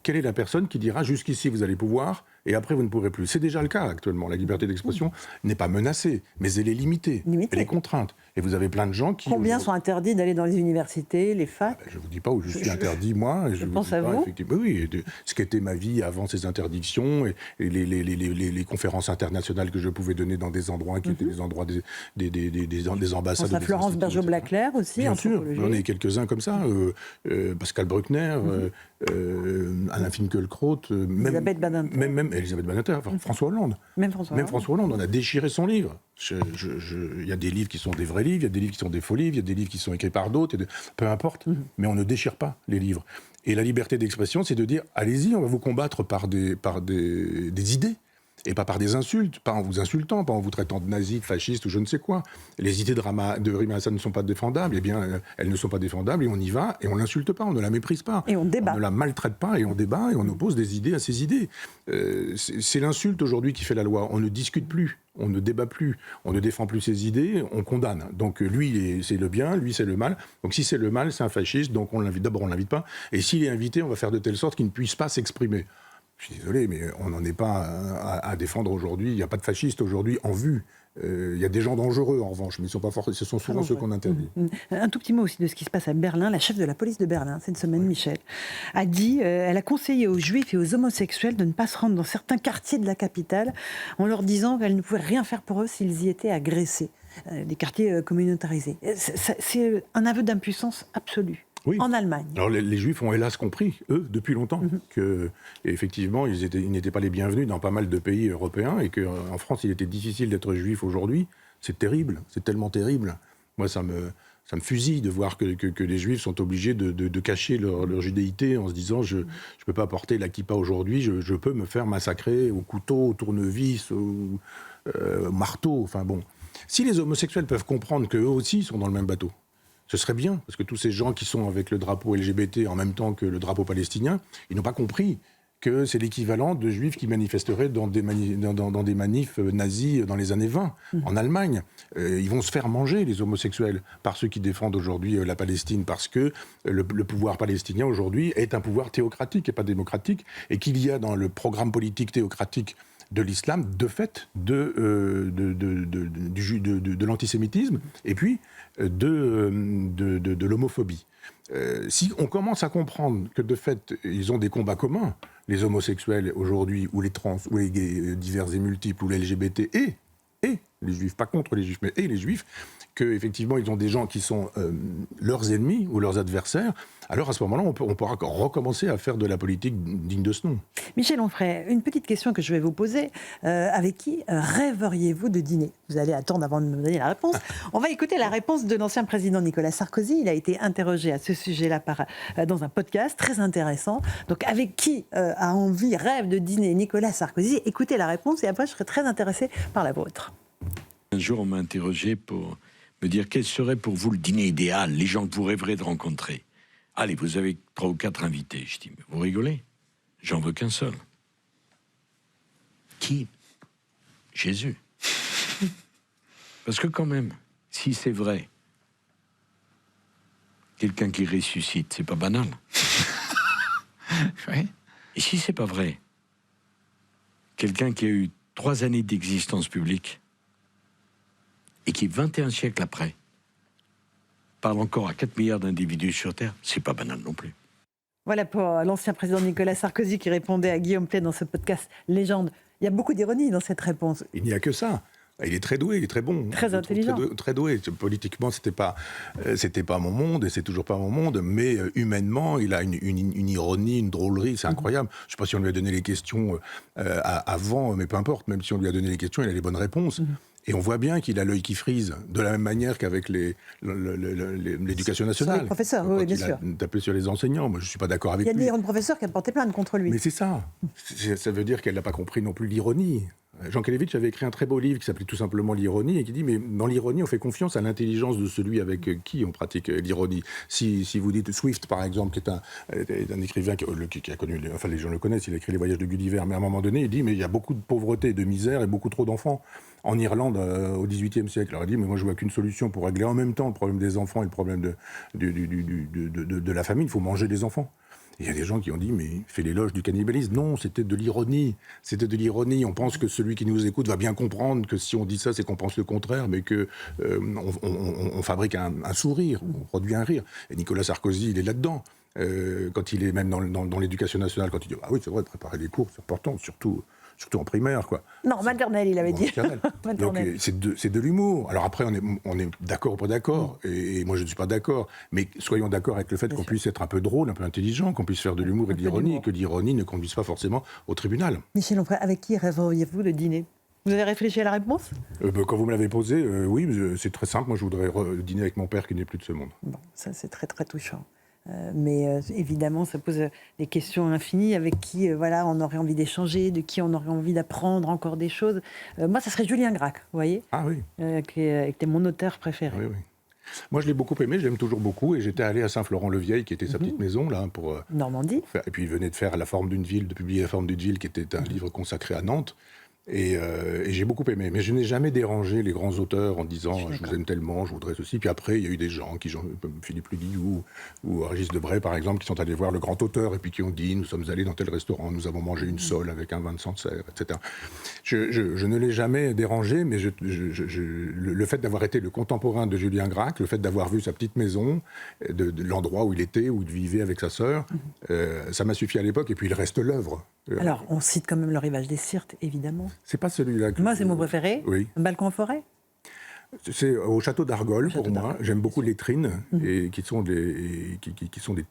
Speaker 2: Quelle est la personne qui dira jusqu'ici vous allez pouvoir et après vous ne pourrez plus ? C'est déjà le cas actuellement. La liberté d'expression n'est pas menacée, mais elle est limitée. Elle est contrainte. Et vous avez plein de gens qui...
Speaker 1: Combien sont interdits d'aller dans les universités, les facs ?
Speaker 2: Je ne vous dis pas où je suis interdit, moi.
Speaker 1: Je pense à vous.
Speaker 2: Oui, ce qu'était ma vie avant ces interdictions et les conférences internationales que je pouvais donner dans des endroits qui étaient des endroits des ambassades.
Speaker 1: Je pense à Florence Bergeau-Blaclair aussi.
Speaker 2: Bien sûr, on est quelques-uns comme ça. Pascal Bruckner, Alain Finkielkraut,
Speaker 1: Elisabeth Badinter.
Speaker 2: Même Elisabeth Badinter, François Hollande. Même François Hollande, on a déchiré son livre. Il y a des livres qui sont des vrais livres, il y a des livres qui sont des faux livres, il y a des livres qui sont écrits par d'autres, peu importe, mais on ne déchire pas les livres. Et la liberté d'expression, c'est de dire, allez-y, on va vous combattre par des idées. Et pas par des insultes, pas en vous insultant, pas en vous traitant de nazi, de fasciste ou je ne sais quoi. Les idées de Rima Hassan ne sont pas défendables, eh bien, elles ne sont pas défendables et on y va et on ne l'insulte pas, on ne la méprise pas.
Speaker 1: Et on débat.
Speaker 2: On ne la maltraite pas et on débat et on oppose des idées à ses idées. C'est l'insulte aujourd'hui qui fait la loi. On ne discute plus, on ne débat plus, on ne défend plus ses idées, on condamne. Donc lui, c'est le bien, lui, c'est le mal. Donc si c'est le mal, c'est un fasciste, donc on l'invite. D'abord, on ne l'invite pas. Et s'il est invité, on va faire de telle sorte qu'il ne puisse pas s'exprimer. Je suis désolé, mais on n'en est pas à défendre aujourd'hui. Il n'y a pas de fascistes aujourd'hui en vue. Il y a des gens dangereux, en revanche, mais ce sont souvent ceux qu'on interdit.
Speaker 1: Un tout petit mot aussi de ce qui se passe à Berlin. La chef de la police de Berlin, cette semaine, Michel, a dit, elle a conseillé aux juifs et aux homosexuels de ne pas se rendre dans certains quartiers de la capitale, en leur disant qu'elle ne pouvait rien faire pour eux s'ils y étaient agressés. Des quartiers communautarisés. C'est un aveu d'impuissance absolue. Oui. En Allemagne.
Speaker 2: Alors les Juifs ont hélas compris, eux, depuis longtemps, qu'effectivement, ils n'étaient pas les bienvenus dans pas mal de pays européens et qu'en France, il était difficile d'être juif aujourd'hui. C'est terrible, c'est tellement terrible. Moi, ça me fusille de voir que les Juifs sont obligés de cacher leur judéité en se disant je ne peux pas porter la kippa aujourd'hui, je peux me faire massacrer au couteau, au tournevis, au marteau. Enfin bon. Si les homosexuels peuvent comprendre qu'eux aussi sont dans le même bateau, ce serait bien, parce que tous ces gens qui sont avec le drapeau LGBT en même temps que le drapeau palestinien, ils n'ont pas compris que c'est l'équivalent de juifs qui manifesteraient dans des manifs nazis dans les années 20, en Allemagne. Ils vont se faire manger, les homosexuels, par ceux qui défendent aujourd'hui la Palestine, parce que le pouvoir palestinien aujourd'hui est un pouvoir théocratique et pas démocratique, et qu'il y a dans le programme politique théocratique de l'islam, de fait, de l'antisémitisme, et puis de l'homophobie. Si on commence à comprendre que, de fait, ils ont des combats communs, les homosexuels aujourd'hui, ou les trans, ou les gays divers et multiples, ou les LGBT, et les juifs, pas contre les juifs, mais et les juifs, qu'effectivement, ils ont des gens qui sont leurs ennemis ou leurs adversaires, alors à ce moment-là, on pourra recommencer à faire de la politique digne de ce nom.
Speaker 1: Michel Onfray, une petite question que je vais vous poser. Avec qui rêveriez-vous de dîner ? Vous allez attendre avant de me donner la réponse. On va écouter la réponse de l'ancien président Nicolas Sarkozy. Il a été interrogé à ce sujet-là dans un podcast très intéressant. Donc, avec qui a envie, rêve de dîner Nicolas Sarkozy ? Écoutez la réponse et après, je serai très intéressée par la vôtre.
Speaker 10: Un jour, on m'a interrogé pour me dire quel serait pour vous le dîner idéal, les gens que vous rêverez de rencontrer. Allez, vous avez 3 ou 4 invités. Je dis, mais vous rigolez ? J'en veux qu'un seul. Qui ? Jésus. Parce que quand même, si c'est vrai, quelqu'un qui ressuscite, c'est pas banal.
Speaker 11: Oui.
Speaker 10: Et si c'est pas vrai, quelqu'un qui a eu 3 années d'existence publique et qui, 21 siècles après, parle encore à 4 milliards d'individus sur Terre, c'est pas banal non plus.
Speaker 1: Voilà pour l'ancien président Nicolas Sarkozy qui répondait à Guillaume Pley dans ce podcast Légende. Il y a beaucoup d'ironie dans cette réponse.
Speaker 2: Il n'y a que ça. Il est très doué, il est très bon.
Speaker 1: Très intelligent.
Speaker 2: Très doué. Politiquement, c'était pas mon monde et c'est toujours pas mon monde, mais humainement, il a une ironie, une drôlerie, c'est incroyable. Je ne sais pas si on lui a donné les questions avant, mais peu importe, même si on lui a donné les questions, il a les bonnes réponses. Et on voit bien qu'il a l'œil qui frise, de la même manière qu'avec l'éducation nationale.
Speaker 1: Sur les professeurs, oui, bien sûr.
Speaker 2: Il a tapé sur les enseignants. Moi, je ne suis pas d'accord avec lui.
Speaker 1: Il y a des professeurs qui ont porté plainte contre lui.
Speaker 2: Mais c'est ça. Ça veut dire qu'elle n'a pas compris non plus l'ironie. Jean Kelevitch avait écrit un très beau livre qui s'appelait tout simplement L'ironie et qui dit, mais dans l'ironie, on fait confiance à l'intelligence de celui avec qui on pratique l'ironie. Si vous dites Swift, par exemple, qui est un écrivain qui a connu, enfin les gens le connaissent, il a écrit Les Voyages de Gulliver, mais à un moment donné, il dit, mais il y a beaucoup de pauvreté, de misère et beaucoup trop d'enfants en Irlande au XVIIIe siècle. Alors il dit, mais moi je vois qu'une solution pour régler en même temps le problème des enfants et le problème de la famine, il faut manger des enfants. Il y a des gens qui ont dit, mais il fait l'éloge du cannibalisme. Non, c'était de l'ironie. C'était de l'ironie. On pense que celui qui nous écoute va bien comprendre que si on dit ça, c'est qu'on pense le contraire, mais que on fabrique un sourire, on produit un rire. Et Nicolas Sarkozy, il est là-dedans. Quand il est même dans l'éducation nationale, quand il dit, ah oui, c'est vrai, de préparer les cours, c'est important, surtout en primaire, quoi.
Speaker 1: Non, maternelle, il avait dit.
Speaker 2: Donc c'est de l'humour. Alors après, on est d'accord ou pas d'accord, et moi je ne suis pas d'accord, mais soyons d'accord avec le fait qu'on puisse être un peu drôle, un peu intelligent, qu'on puisse faire de l'humour et de l'ironie, et que l'ironie ne conduise pas forcément au tribunal.
Speaker 1: Michel Onfray, avec qui rêveriez-vous de dîner ? Vous avez réfléchi à la réponse ?
Speaker 2: Quand vous me l'avez posé, oui, c'est très simple. Moi, je voudrais dîner avec mon père qui n'est plus de ce monde.
Speaker 1: Bon, ça c'est très très touchant. Mais évidemment, ça pose des questions infinies avec qui voilà, on aurait envie d'échanger, de qui on aurait envie d'apprendre encore des choses. Moi, ça serait Julien Gracq, vous voyez,
Speaker 2: ah oui,
Speaker 1: qui était mon auteur préféré.
Speaker 2: Oui, oui. Moi, je l'ai beaucoup aimé, je l'aime toujours beaucoup, et j'étais allé à Saint-Florent-le-Vieil, qui était sa petite maison, là, pour...
Speaker 1: Normandie.
Speaker 2: Et puis, il venait de faire La Forme d'une ville, de publier La Forme d'une ville, qui était un livre consacré à Nantes. Et j'ai beaucoup aimé. Mais je n'ai jamais dérangé les grands auteurs en disant « je vous aime tellement, je voudrais ceci ». Puis après, il y a eu des gens, Philippe Léguillou ou Régis Debray, par exemple, qui sont allés voir le grand auteur et puis qui ont dit « nous sommes allés dans tel restaurant, nous avons mangé une sole avec un vin de Sancerre », etc. Je ne l'ai jamais dérangé, mais le fait d'avoir été le contemporain de Julien Gracq, le fait d'avoir vu sa petite maison, de l'endroit où il était, où il vivait avec sa sœur, ça m'a suffi à l'époque. Et puis il reste l'œuvre.
Speaker 1: Alors, on cite quand même Le Rivage des Syrtes, évidemment.
Speaker 2: C'est pas celui-là que...
Speaker 1: Moi, c'est mon préféré.
Speaker 2: Oui.
Speaker 1: Un balcon en forêt.
Speaker 2: C'est au château d'Argol, pour moi. J'aime beaucoup les trines, et qui sont des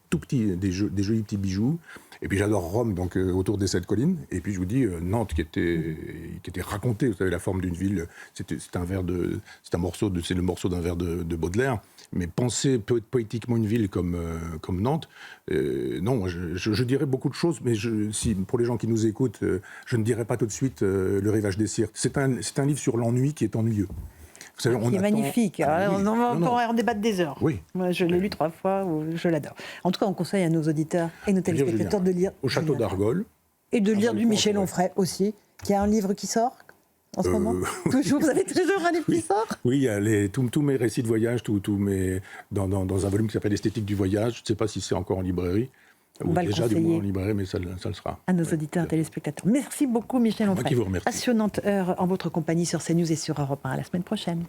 Speaker 2: tout petits, des jolis petits bijoux. Et puis j'adore Rome, donc autour des 7 collines. Et puis je vous dis, Nantes, qui était racontée, vous savez, La Forme d'une ville, c'est le morceau d'un vers de Baudelaire. Mais penser poétiquement une ville comme Nantes, non, je dirais beaucoup de choses, mais pour les gens qui nous écoutent, je ne dirais pas tout de suite Le Rivage des Syrtes. C'est un livre sur l'ennui qui est ennuyeux. Vous savez,
Speaker 1: qui est magnifique. On pourrait en débattre des heures.
Speaker 2: Oui.
Speaker 1: Moi, je l'ai lu 3 fois, je l'adore. En tout cas, on conseille à nos auditeurs et nos téléspectateurs de lire
Speaker 2: Au château d'Argol.
Speaker 1: Et de lire du Michel Onfray aussi, qui a un livre qui sort en ce moment. Toujours, vous avez toujours un livre qui sort.
Speaker 2: Oui, il y a tous mes récits de voyage, dans un volume qui s'appelle Esthétique du voyage. Je ne sais pas si c'est encore en librairie.
Speaker 1: On va
Speaker 2: déjà
Speaker 1: le conseiller
Speaker 2: du moins en librairie, mais ça le sera.
Speaker 1: À nos auditeurs et téléspectateurs. Merci beaucoup, Michel Onfray.
Speaker 2: Moi qui vous remercie.
Speaker 1: Passionnante heure en votre compagnie sur CNews et sur Europe 1. À la semaine prochaine.